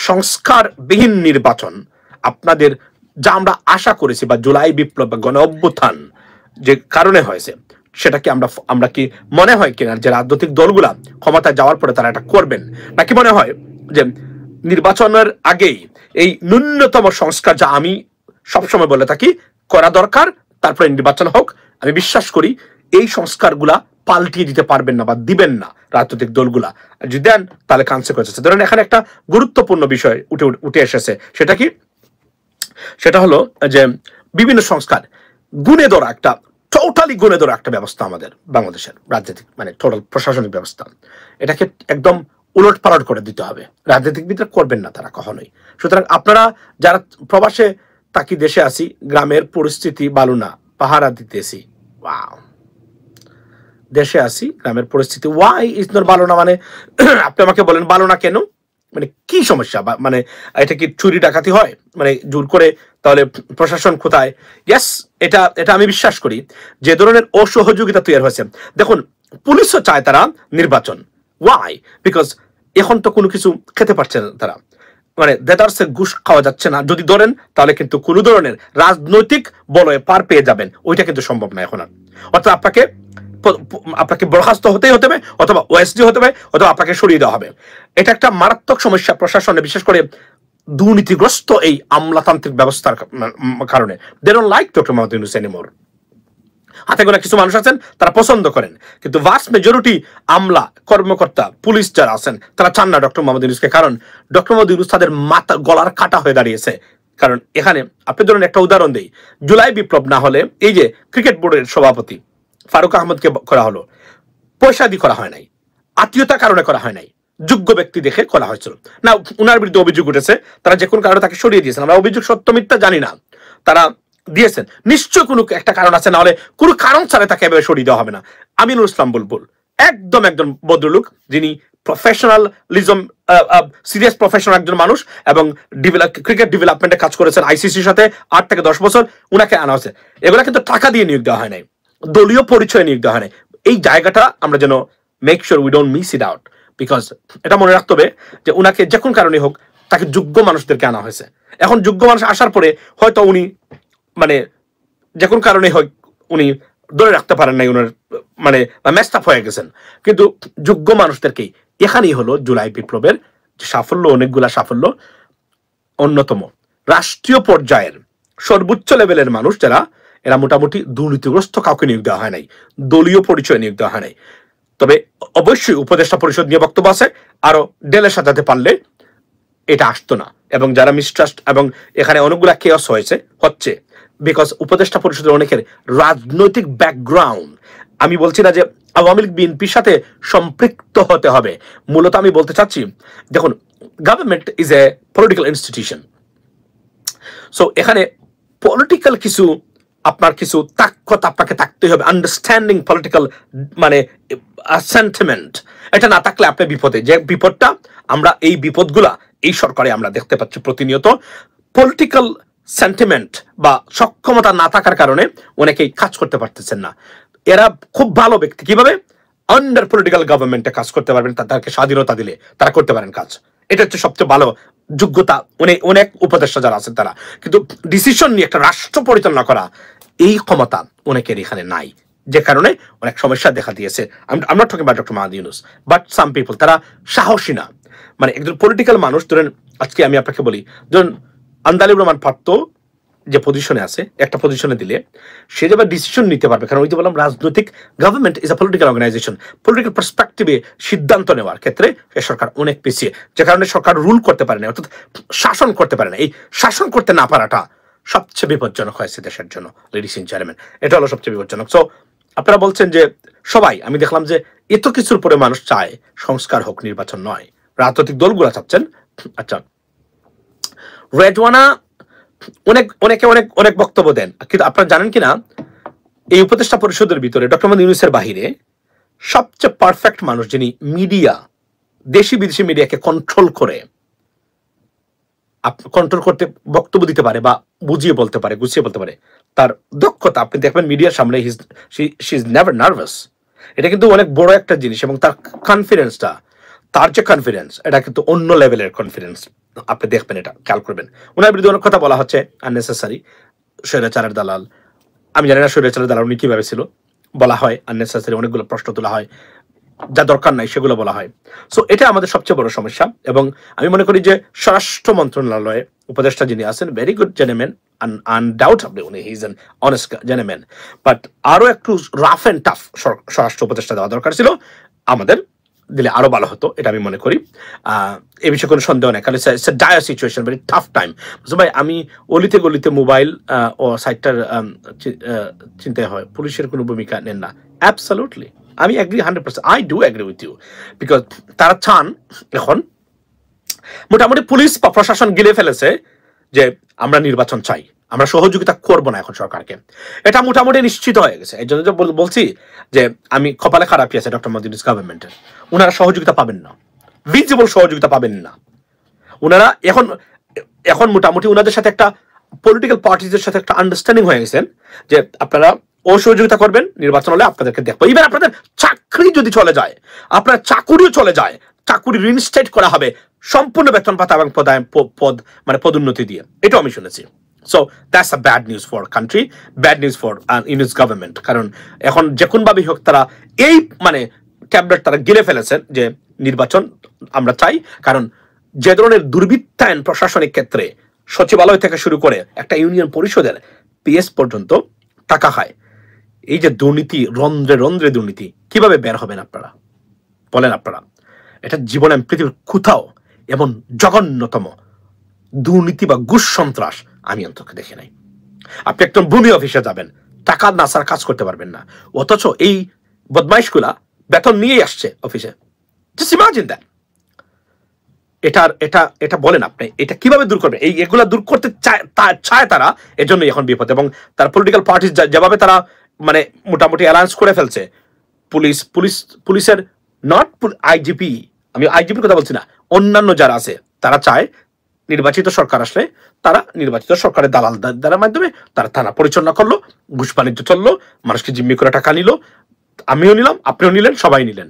সংস্কারবিহীন নির্বাচন আপনাদের যা আমরা আশা করেছি বা জুলাই বিপ্লব বা গণ অভ্যুত্থান যে কারণে হয়েছে সেটা কি আমরা কি মনে হয় কিনা যে রাজনৈতিক দলগুলা ক্ষমতায় যাওয়ার পরে তারা এটা করবেন, নাকি মনে হয় যে নির্বাচনের আগেই এই ন্যূনতম সংস্কার যা আমি সবসময় বলে থাকি করা দরকার, তারপরে নির্বাচন হোক? আমি বিশ্বাস করি এই সংস্কারগুলা পাল্টিয়ে দিতে পারবেন না বা দিবেন না রাজনৈতিক দলগুলা। যদি দেন তাহলে কনসিকুয়েন্স আছে। ধরেন এখানে একটা গুরুত্বপূর্ণ বিষয় উঠে এসেছে, সেটা কি? সেটা হলো যে বিভিন্ন সংস্কার গুণে ধরা একটা টোটালি গুণে ধরা একটা ব্যবস্থা আমাদের বাংলাদেশের রাজনৈতিক মানে টোটাল প্রশাসনিক ব্যবস্থা, এটাকে একদম উলট পালট করে দিতে হবে। রাজনীতিবিদরা করবেন না তারা কখনোই। সুতরাং আপনারা যারা প্রবাসে তাকি দেশে আসি, গ্রামের পরিস্থিতি ভালো না, পাহারা দিতেছি, ওয়াও, দেশে আসি গ্রামের পরিস্থিতি ওয়াই ইজ নট ভালো না, মানে আপনি আমাকে বলেন ভালো না কেন, মানে কি সমস্যা? মানে এটা কি চুরি ডাকাতি হয় মানে জোর করে? তাহলে প্রশাসন কোথায়? ইয়েস, এটা আমি বিশ্বাস করি যে ধরনের অসহযোগিতা তৈরি হয়েছে। দেখুন, পুলিশও চায় তারা নির্বাচন, ওয়াই? বিকজ এখন তো কোনো কিছু খেতে পারছে না তারা, মানে দেদারসে ঘুষ খাওয়া যাচ্ছে না। যদি ধরেন তাহলে কিন্তু কোনো ধরনের রাজনৈতিক বলয়ে পার পেয়ে যাবেন, ওইটা কিন্তু সম্ভব না এখন আর। অর্থাৎ আপনাকে বরখাস্ত হতেই হতে হবে, অথবা ওএসডি হতে হবে, অথবা আপনাকে সরিয়ে দেওয়া হবে। এটা একটা মারাত্মক সমস্যা প্রশাসনে, বিশেষ করে দুর্নীতিগ্রস্ত এই আমলাতান্ত্রিক ব্যবস্থার কারণে। They don't like doctor Muhammad Yunus anymore. হাতে গোনা কিছু মানুষ আছেন তারা পছন্দ করেন, কিন্তু ভাস্ট মেজরিটি আমলা কর্মকর্তা পুলিশ যারা আছেন তারা চান না ডক্টর মোহাম্মদ ইউনূসকে। কারণ ডক্টর মোহাম্মদ ইউনূস তাদের মাথা গলার কাটা হয়ে দাঁড়িয়েছে। কারণ এখানে আপনি ধরুন একটা উদাহরণ দেই, জুলাই বিপ্লব না হলে এই যে ক্রিকেট বোর্ডের সভাপতি ফারুক আহমদকে করা হলো, পয়সা দিয়ে করা হয় নাই, আত্মীয়তার কারণে করা হয় নাই, যোগ্য ব্যক্তি দেখে করা হয়েছিল না। উনার বিরুদ্ধে অভিযোগ উঠেছে, তারা যে কোনো কারণে তাকে সরিয়ে দিয়েছেন। আমরা অভিযোগ সত্য মিথ্যা জানি না, তারা দিয়েছেন, নিশ্চয় কোনো একটা কারণ আছে, না হলে কোনো কারণ ছাড়া তাকে এভাবে সরিয়ে দেওয়া হবে না। আমিনুল ইসলাম বুলবুল একদম ভদ্রলোক, যিনি প্রফেশনালিজম সিরিয়াস প্রফেশনাল একজন মানুষ এবং ক্রিকেট ডেভেলপমেন্টে কাজ করেছেন আইসিসির সাথে 8 থেকে 10 বছর, উনাকে আনা হয়েছে। এগুলা কিন্তু টাকা দিয়ে নিয়োগ দেওয়া হয় নাই, দলীয় পরিচয় নিয়োগ দেওয়া হয় নাই। এই জায়গাটা আমরা যেন make sure we don't miss it out, because এটা মনে রাখতে হবে যে উনাকে যে কোন কারণে হোক তাকে যোগ্য মানুষদেরকে আনা হয়েছে। এখন যোগ্য মানুষ আসার পরে হয়তো উনি মানে যে কোন কারণে হয় উনি ধরে রাখতে পারেন নাই, উনার মানে মেসড আপ হয়ে গেছেন। কিন্তু যোগ্য মানুষদেরকেই, এখানেই হলো জুলাই বিপ্লবের সাফল্য, অনেকগুলা সাফল্য। অন্যতম রাষ্ট্রীয় পর্যায়ের সর্বোচ্চ লেভেলের মানুষ যারা, এরা মোটামুটি দুর্নীতিগ্রস্ত কাউকে নিয়োগ দেওয়া হয় নাই, দলীয় পরিচয় নিয়োগ দেওয়া হয় নাই। তবে অবশ্যই উপদেষ্টা পরিষদ নিয়ে বক্তব্য আছে, আরো ডেলে সাজাতে পারলে এটা আসতো না। এবং যারা মিসট্রাস্ট, এবং এখানে অনেকগুলা কেওস হচ্ছে বিকজ উপদেষ্টা পরিষদের অনেকের রাজনৈতিক ব্যাকগ্রাউন্ড। আমি বলছি না যে আওয়ামী লীগ বিএনপির সাথে সম্পৃক্ত হতে হবে, মূলত আমি বলতে চাচ্ছি, দেখুন, government is a political institution. So এখানে পলিটিক্যাল কিছু আপনার কিছু তাকত আপনাকে থাকতে হবে, আন্ডারস্ট্যান্ডিং পলিটিক্যাল মানে সেন্টিমেন্ট। এটা না থাকলে আপনি বিপদে, যে বিপদটা আমরা এই বিপদগুলা এই সরকারে আমরা দেখতে পাচ্ছি প্রতিনিয়ত। পলিটিক্যাল সেন্টিমেন্ট বা সক্ষমতা না থাকার কারণে অনেকেই কাজ করতে পারতেছেন না। এরা খুব ভালো ব্যক্তি, কিভাবে আন্ডার পলিটিক্যাল গভর্নমেন্টে কাজ করতে পারবেন, তাদেরকে স্বাধীনতা দিলে তারা করতে পারেন কাজ। এটা হচ্ছে সবচেয়ে ভালো যোগ্যতা অনেক উপদেষ্টা যারা আছেন তারা। কিন্তু ডিসিশন নিয়ে একটা রাষ্ট্র পরিচালনা করা, এই ক্ষমতা অনেকের এখানে নাই, যে কারণে অনেক সমস্যা দেখা দিয়েছে। আমরা talking about doctor Muhammad Yunus, but some people তারা সাহসী না। মানে একজন পলিটিক্যাল মানুষ, ধরেন আজকে আমি আপনাকে বলি, ধরুন আন্দালিব রহমান পারতো যে পজিশনে আছে, একটা পজিশনে দিলে সে যেভাবে ডিসিশন নিতে পারবে, কারণ ওই যে বললাম রাজনৈতিক government is a political organisation. Political পার্সপেক্টিভে সিদ্ধান্ত নেওয়ার ক্ষেত্রে এ সরকার অনেক পিছিয়ে, যে কারণে সরকার রুল করতে পারে না, অর্থাৎ শাসন করতে পারে না। এই শাসন করতে না পারাটা সবচেয়ে বিপজ্জনক হয়েছে দেশের জন্য, লেডিস এন্ড জেন্টলম্যান, এটা হলো সবচেয়ে বিপজ্জনক। সো আপনারা বলছেন যে সবাই, আমি দেখলাম যে এত কিছুর পরে মানুষ চায় সংস্কার হোক, নির্বাচন নয়, রাজনৈতিক দলগুলো চাচ্ছেন। আচ্ছা, রেজওয়ানা অনেক বক্তব্য দেন, কিন্তু আপনারা জানেন কিনা এই উপদেষ্টা পরিষদের ভিতরে ডক্টর মোহাম্মদ ইউনূসের বাহিরে সবচেয়ে পারফেক্ট মানুষ, যিনি মিডিয়া, দেশি বিদেশি মিডিয়াকে কন্ট্রোল করতে বক্তব্য দিতে পারে বা বুঝিয়ে বলতে পারে, গুছিয়ে বলতে পারে, তার দক্ষতা আপনি দেখবেন মিডিয়ার সামনে শি ইজ নেভার নার্ভাস। এটা কিন্তু অনেক বড় একটা জিনিস, এবং তার কনফিডেন্সটা, তার যে কনফিডেন্স, এটা কিন্তু অন্য লেভেলের কনফিডেন্স। আপনি দেখবেন, এটা খেয়াল করবেন। ওনার বিরুদ্ধে অনেক কথা বলা হচ্ছে আননেসেসারি, স্বৈরাচারের দালাল। আমি জানি না স্বৈরাচারের দালাল উনি কিভাবে ছিল, বলা হয় আননেসেসারি, অনেকগুলো প্রশ্ন তোলা হয়, যা দরকার নাই সেগুলো বলা হয়। সো এটা আমাদের সবচেয়ে বড় সমস্যা। এবং আমি মনে করি যে স্বরাষ্ট্র মন্ত্রণালয়ে উপদেষ্টা যিনি আছেন, ভেরি গুড জেন্টলম্যান, আনডাউটেবলি উনি he is an honest gentleman, but আরো একটু রাফ অ্যান্ড টাফ স্বরাষ্ট্র উপদেষ্টা দেওয়া দরকার ছিল আমাদের, দিলে আরো ভালো হতো, এটা আমি মনে করি। এ বিষয়ে কোনো সন্দেহ নেই, কারণ it's a dire situation, very tough time. ভাই, আমি অলিতে গলিতে মোবাইল ও সাইটটার চিন্তায় হয় পুলিশের কোনো ভূমিকা নেন না। অ্যাবসলিউটলি আমি agree 100%, I do agree with you, because তারা চান এখন মোটামুটি পুলিশ বা প্রশাসন গিলে ফেলেছে যে আমরা নির্বাচন চাই, আমরা সহযোগিতা করব না এখন সরকারকে, এটা মোটামুটি নিশ্চিত হয়ে গেছে। এই জন্য বলছি যে আমি কপালে খারাপই আছে ডক্টর মোদির গভর্নমেন্টের, ওনারা সহযোগিতা পাবেন না, ভিজিবল সহযোগিতা পাবেন না। ওনারা এখন মোটামুটি ওনাদের সাথে একটা পলিটিক্যাল পার্টিদের সাথে একটা আন্ডারস্ট্যান্ডিং হয়ে গেছেন যে আপনারা অসহযোগিতা করবেন, নির্বাচন হলে আপনাদেরকে দেখবো। ইভেন আপনাদের চাকরি যদি চলে যায়, আপনার চাকুরিও চলে যায়, চাকুরি রিইনস্টেট করা হবে সম্পূর্ণ বেতন ভাতা এবং পদ মানে পদোন্নতি দিয়ে, এটাও আমি শুনেছি। So that's a bad news for country, bad news for Yunus government. কারণ এখন যে কোনভাবেই হোক তারা এই মানে ট্যাবলেট তারা গিলে ফেলেছেন যে নির্বাচন আমরা চাই। কারণ যে ধরনের দুর্বৃত্তায়ন প্রশাসনিক ক্ষেত্রে সচিবালয় থেকে শুরু করে একটা ইউনিয়ন পরিষদের পিএস পর্যন্ত টাকা খায়, এই যে দুর্নীতি, রন্ধ্রে রন্ধ্রে দুর্নীতি, কিভাবে বের হবেন আপনারা বলেন? আপনারা এটা জীবনে পৃথিবীর কোথাও এমন জঘন্যতম দুর্নীতি বা ঘুষ সন্ত্রাস আমি অন্তত দেখি নাই। আপনি একদম ভূমি অফিসে যাবেন, টাকা না ছাড়া কাজ করতে পারবেন না, অথচ এই বদমাইশগুলা বেতন নিয়েই আসছে অফিসে। Just imagine that. এটা বলেন আপনি এটা কিভাবে দূর করবে? এগুলা দূর করতে চায় তারা, এজন্যই এখন বিপদ। এবং তার পলিটিক্যাল পার্টি যেভাবে তারা মানে মোটামুটি অ্যালায়েন্স করে ফেলছে, পুলিশের নট আইজিপি, আমি আইজিপির কথা বলছি না, অন্যান্য যারা আছে তারা চায় নির্বাচিত সরকার আসলে তারা নির্বাচিত সরকারের দালাল দ্বারার মাধ্যমে তারা থানা পরিচালনা করলো, ঘুষ বাণিজ্য চললো, মানুষকে জিম্মি করে টাকা নিল, আমিও নিলাম, আপনিও নিলেন, সবাই নিলেন।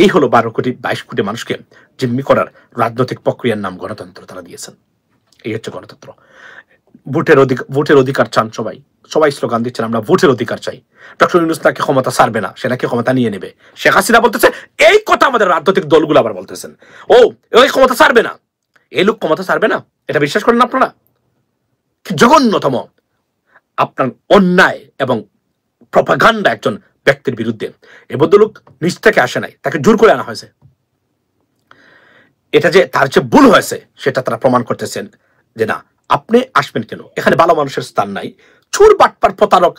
এই হলো 12 কোটি 22 কোটি মানুষকে জিম্মি করার রাজনৈতিক প্রক্রিয়ার নাম গণতন্ত্র তারা দিয়েছেন। এই হচ্ছে গণতন্ত্র। ভোটের অধিকার চান সবাই স্লোগান দিচ্ছেন আমরা ভোটের অধিকার চাই। ডক্টর ইউনূস নাকি ক্ষমতা ছাড়বে না, সে নাকি ক্ষমতা নিয়ে নেবে। শেখ হাসিনা বলতেছে এই কথা, আমাদের রাজনৈতিক দলগুলো আবার বলতেছেন ওই ক্ষমতা ছাড়বে না, এই লোক ক্ষমতা ছাড়বে না। এটা বিশ্বাস করেন আপনারা? জঘন্যতম আপনার অন্যায় এবং প্রপাগান্ডা একজন ব্যক্তির বিরুদ্ধে। এ ভদ্রলোক নিজ থেকে আসে নাই, তাকে জোর করে আনা হয়েছে। এটা যে তার যে ভুল হয়েছে সেটা তারা প্রমাণ করতেছেন যে না, আপনি আসবেন কেন, এখানে ভালো মানুষের স্থান নাই, চোর বাটপার প্রতারক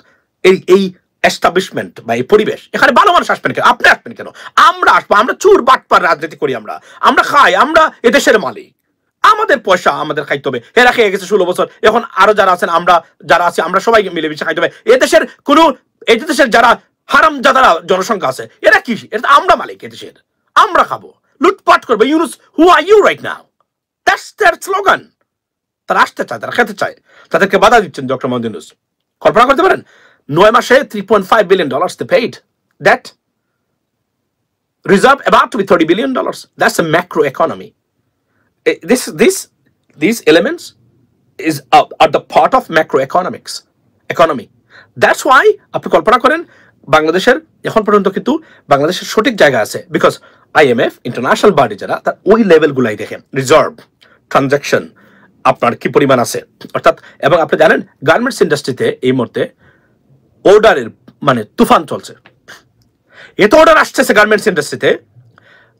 এই এস্টাবলিশমেন্ট বা এই পরিবেশ, এখানে ভালো মানুষ আসবেন কেন, আপনি আসবেন কেন? আমরা আসবো, আমরা চোর বাটপার রাজনীতি করি, আমরা খাই, আমরা এদেশের মালিক, আমাদের পয়সা আমাদের খাইতে হবে। এরা খেয়ে গেছে 16 বছর, এখন আরো যারা আছেন যারা আছি আমরা সবাই মিলেমিশে খাইতে হবে। এদেশের এই দেশের যারা হারামজাদারা জনসংখ্যা আছে, এরা কি, এটা আমরা মালিক, এদেশের আমরা খাবো, লুটপাট করবো। Yunus, who are you right now? That's their slogan. তারা আসতে চায়, তারা খেতে চায়, তাদেরকে বাধা দিচ্ছেন ডক্টর মোহাম্মদ ইউনুস। কল্পনা করতে পারেন 9 মাসে $3.5 billion they paid. Debt reserve about to be $30 billion. That's a macro economy. These elements are the part of macroeconomics economy. That's why আপনি কল্পনা করেন বাংলাদেশের এখন পর্যন্ত কিন্তু বাংলাদেশের সঠিক জায়গা আছে, বিকজ IMF ইন্টারন্যাশনাল বডি যারা তার ওই লেভেলগুলাই দেখেন, রিজার্ভ, ট্রানজাকশন আপনার কি পরিমাণ আছে। অর্থাৎ এবং আপনি জানেন গার্মেন্টস ইন্ডাস্ট্রিতে এই মুহূর্তে অর্ডারের মানে তুফান চলছে। এত অর্ডার আসতেছে গার্মেন্টস ইন্ডাস্ট্রিতে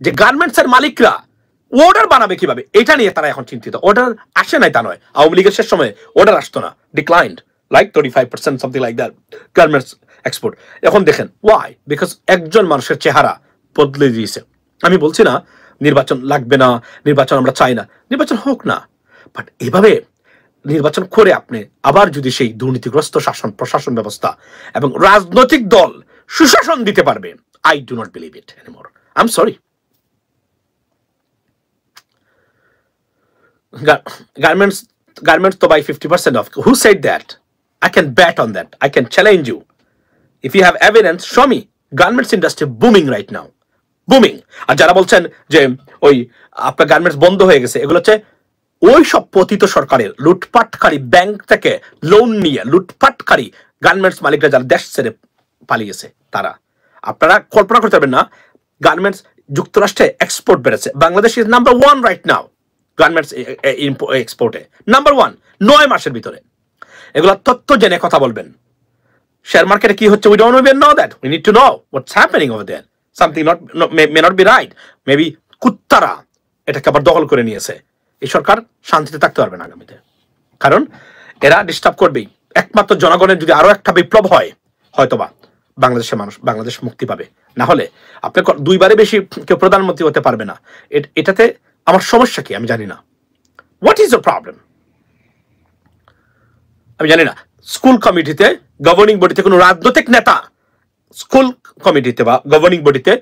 যে গার্মেন্টস এর মালিকরা অর্ডার বানাবে কিভাবে, এটা নিয়ে তারা এখন চিন্তিত। অর্ডার আসে নাই তা নয়, আওয়ামী লীগের শেষ সময়ে অর্ডার আসতো না, declined like 35% something like that garments export. এখন দেখেন ওয়াই, বিকজ একজন মানুষের চেহারা বদলে দিয়েছে। আমি বলছি না নির্বাচন লাগবে না, নির্বাচন আমরা চাই না, নির্বাচন হোক না, বাট এভাবে নির্বাচন করে আপনি আবার যদি সেই দুর্নীতিগ্রস্ত প্রশাসন ব্যবস্থা এবং রাজনৈতিক দল সুশাসন দিতে পারবে, I do not believe it anymore. I'm sorry. Garments to buy 50% off. Who said that? I can bet on that. I can challenge you. If you have evidence, show me. Garments industry booming right now. Booming. আর যারা বলছেন যে ওই আপনার garments বন্ধ হয়ে গেছে, এগুলো হচ্ছে ওই সব পতিত সরকারের লুটপাটকারী, ব্যাংক থেকে লোন নিয়ে লুটপাটকারী গার্মেন্টস মালিকরা যারা দেশ ছেড়ে পালিয়েছে তারা। আপনারা কল্পনা করতে পারবেন না, গার্মেন্টস যুক্তরাষ্ট্রে এক্সপোর্ট বেড়েছে। Bangladesh is number 1 right now garments এক্সপোর্টে, নাম্বার 1 9 মাসের ভিতরে। এগুলো তথ্য জেনে কথা বলবেন। শেয়ার মার্কেটে কি হচ্ছে, we don't even know that. We need to know what's happening over there. Something may not be right. Maybe কুত্তারা এটাকে আবার দখল করে নিয়েছে। এই সরকার শান্তিতে থাকতে পারবে না আগামীতে, কারণ এরা ডিস্টার্ব করবেই। একমাত্র জনগণের যদি আরো একটা বিপ্লব হয়, হয়তোবা বাংলাদেশের মানুষ, বাংলাদেশ মুক্তি পাবে। না হলে আপনি 2বারে বেশি কেউ প্রধানমন্ত্রী হতে পারবে না। এটাতে আমার সমস্যা কি আমি জানি না। হোয়াট ইজ দ্য প্রবলেম আমি জানি না। স্কুল কমিটিতে, গভর্নিং বডিতে কোনো রাজনৈতিক নেতা স্কুল কমিটিতে বা গভর্নিং বডিতে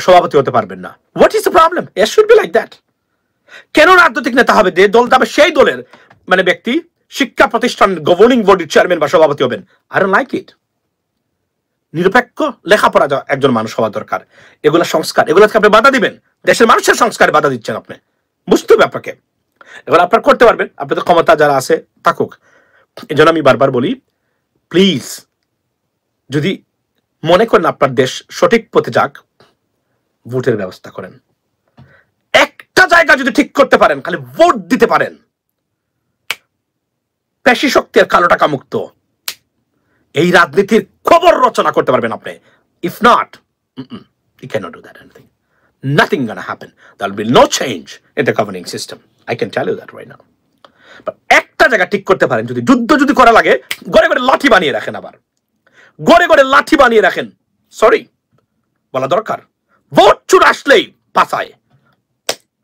সভাপতি হতে পারবেন না। What is the problem? It should be like that. কেন রাজনৈতিক নেতা হবে? যে দল যাবে সেই দলের মানে ব্যক্তি শিক্ষা প্রতিষ্ঠান গভর্নিং বডির চেয়ারম্যান বা সভাপতি হবেন। I don't like it. নিরপেক্ষ লেখাপড়া একজন মানুষ হওয়া দরকার। এগুলা সংস্কার, এগুলোকে আপনি বাধা দিবেন, দেশের মানুষের সংস্কারে বাধা দিচ্ছেন আপনি। বুঝতে হবে আপনাকে। এবার আপনারা করতে পারবেন, আপনাদের ক্ষমতা যারা আছে থাকুক। এই জন্য আমি বারবার বলি, প্লিজ যদি মনে করেন আপনার দেশ সঠিক পথে যাক, ভোটের ব্যবস্থা করেন। একটা জায়গা যদি ঠিক করতে পারেন, খালি ভোট দিতে পারেন, পেশি শক্তি আর কালো টাকা মুক্ত, এই রাজনীতির খবর রচনা করতে পারবেন আপনি। If not, you cannot do that anything. Nothing gonna happen. There will be no change in the governing system. I can tell you that right now. But একটা জায়গা ঠিক করতে পারেন, যদি যুদ্ধ যদি করা লাগে, গড়ে গড়ে লাঠি বানিয়ে রাখেন, আবার গড়ে গড়ে লাঠি বানিয়ে রাখেন। সরি বলা দরকার। ভোট চুর আসলেই পাছায়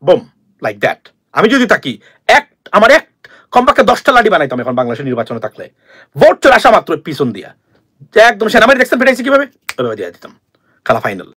বুম, লাইক দ্যাট। আমি যদি থাকি, আমার কমপক্ষে 10টা লাঠি বানাইতাম এখন বাংলাদেশের নির্বাচনে থাকলে। ভোট চুর আসা মাত্র পিছন দিয়া একদম সেনাবাহিনী দেখছেন পেটাইছে কিভাবে, ওইভাবে দিয়ে দিতাম। খেলা ফাইনাল।